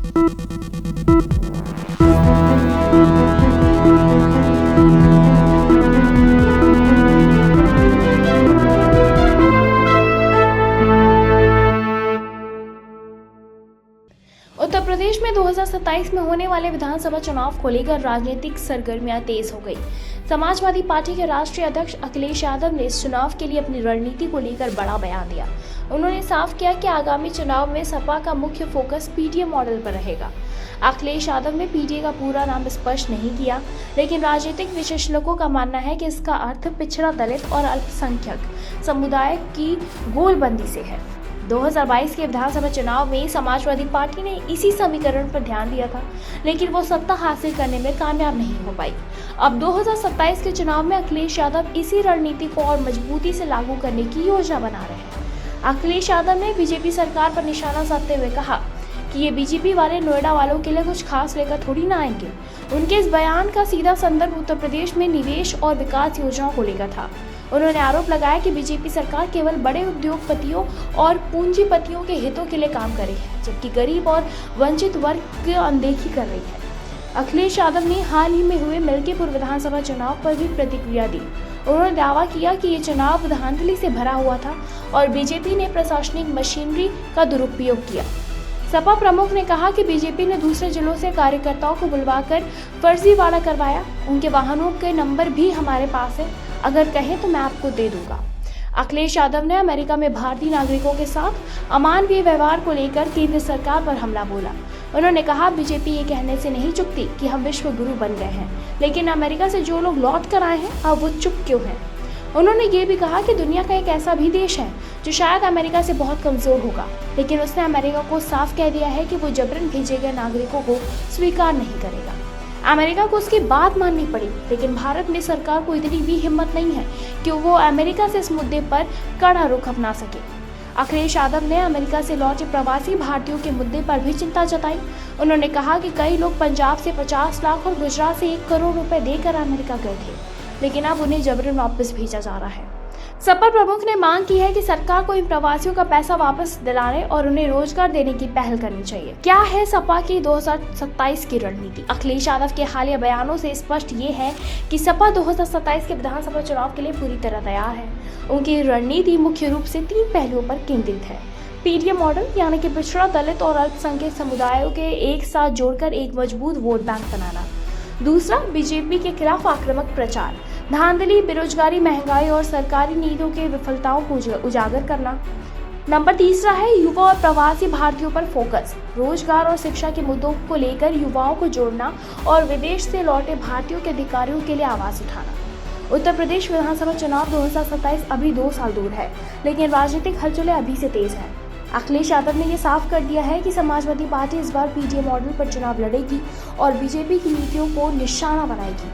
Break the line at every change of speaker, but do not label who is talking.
उत्तर प्रदेश में 2027 में होने वाले विधानसभा चुनाव को लेकर राजनीतिक सरगर्मियां तेज हो गई। समाजवादी पार्टी के राष्ट्रीय अध्यक्ष अखिलेश यादव ने इस चुनाव के लिए अपनी रणनीति को लेकर बड़ा बयान दिया। उन्होंने साफ किया कि आगामी चुनाव में सपा का मुख्य फोकस पीटीए मॉडल पर रहेगा। अखिलेश यादव ने पीटीए का पूरा नाम स्पष्ट नहीं किया, लेकिन राजनीतिक विशेषज्ञों का मानना है कि इसका अर्थ पिछड़ा, दलित और अल्पसंख्यक समुदाय की गोलबंदी से है। 2022 के विधानसभा चुनाव में समाजवादी पार्टी ने इसी समीकरण पर ध्यान दिया था, लेकिन वो सत्ता हासिल करने में कामयाब नहीं हो पाई। अब 2027 के चुनाव में अखिलेश यादव इसी रणनीति को और मजबूती से लागू करने की योजना बना रहे हैं। अखिलेश यादव ने बीजेपी सरकार पर निशाना साधते हुए कहा कि ये बीजेपी वाले नोएडा वालों के लिए कुछ खास लेकर थोड़ी ना आएंगे। उनके इस बयान का सीधा संदर्भ उत्तर प्रदेश में निवेश और विकास योजनाओं को लेकर था। उन्होंने आरोप लगाया कि बीजेपी सरकार केवल बड़े उद्योगपतियों और पूंजीपतियों के हितों के लिए काम कर रही है, जबकि गरीब और वंचित वर्ग की अनदेखी कर रही है। अखिलेश यादव ने हाल ही में हुए मिल्कीपुर विधानसभा चुनाव पर भी प्रतिक्रिया दी। उन्होंने दावा किया कि ये चुनाव धांधली से भरा हुआ था और बीजेपी ने प्रशासनिक मशीनरी का दुरुपयोग किया। सपा प्रमुख ने कहा कि बीजेपी ने दूसरे जिलों से कार्यकर्ताओं को बुलवाकर फर्जीवाड़ा करवाया। उनके वाहनों के नंबर भी हमारे पास है, अगर कहें तो मैं आपको दे दूंगा। अखिलेश यादव ने अमेरिका में भारतीय नागरिकों के साथ अमानवीय व्यवहार को लेकर केंद्र सरकार पर हमला बोला। उन्होंने कहा, बीजेपी ये कहने से नहीं चुकती कि हम विश्व गुरु बन गए हैं, लेकिन अमेरिका से जो लोग लौट कर आए हैं अब वो चुप क्यों हैं। उन्होंने ये भी कहा कि दुनिया का एक ऐसा भी देश है जो शायद अमेरिका से बहुत कमजोर होगा, लेकिन उसने अमेरिका को साफ कह दिया है कि वो जबरन भेजे गए नागरिकों को स्वीकार नहीं करेगा। अमेरिका को उसकी बात माननी पड़ी, लेकिन भारत में सरकार को इतनी भी हिम्मत नहीं है कि वो अमेरिका से इस मुद्दे पर कड़ा रुख अपना सके। अखिलेश यादव ने अमेरिका से लौटे प्रवासी भारतीयों के मुद्दे पर भी चिंता जताई। उन्होंने कहा कि कई लोग पंजाब से 50 लाख और गुजरात से 1 करोड़ रुपए देकर अमेरिका गए थे, लेकिन अब उन्हें जबरन वापस भेजा जा रहा है। सपा प्रमुख ने मांग की है कि सरकार को इन प्रवासियों का पैसा वापस दिलाने और उन्हें रोजगार देने की पहल करनी चाहिए। क्या है सपा की 2027 की रणनीति? अखिलेश यादव के हालिया बयानों से स्पष्ट ये है कि सपा 2027 के विधानसभा चुनाव के लिए पूरी तरह तैयार है। उनकी रणनीति मुख्य रूप से 3 पहलुओं पर केंद्रित है। पीटीए मॉडल, यानी कि पिछड़ा, दलित और अल्पसंख्यक समुदायों के एक साथ जोड़कर एक मजबूत वोट बैंक बनाना। दूसरा, बीजेपी के खिलाफ आक्रामक प्रचार, धांधली, बेरोजगारी, महंगाई और सरकारी नीतियों के विफलताओं को उजागर करना। नंबर तीसरा है युवा और प्रवासी भारतीयों पर फोकस, रोजगार और शिक्षा के मुद्दों को लेकर युवाओं को जोड़ना और विदेश से लौटे भारतीयों के अधिकारियों के लिए आवाज उठाना। उत्तर प्रदेश विधानसभा चुनाव 2027 अभी 2 साल दूर है, लेकिन राजनीतिक हलचलें अभी से तेज हैं। अखिलेश यादव ने ये साफ कर दिया है कि समाजवादी पार्टी इस बार पीटीए मॉडल पर चुनाव लड़ेगी और बीजेपी की नीतियों को निशाना बनाएगी।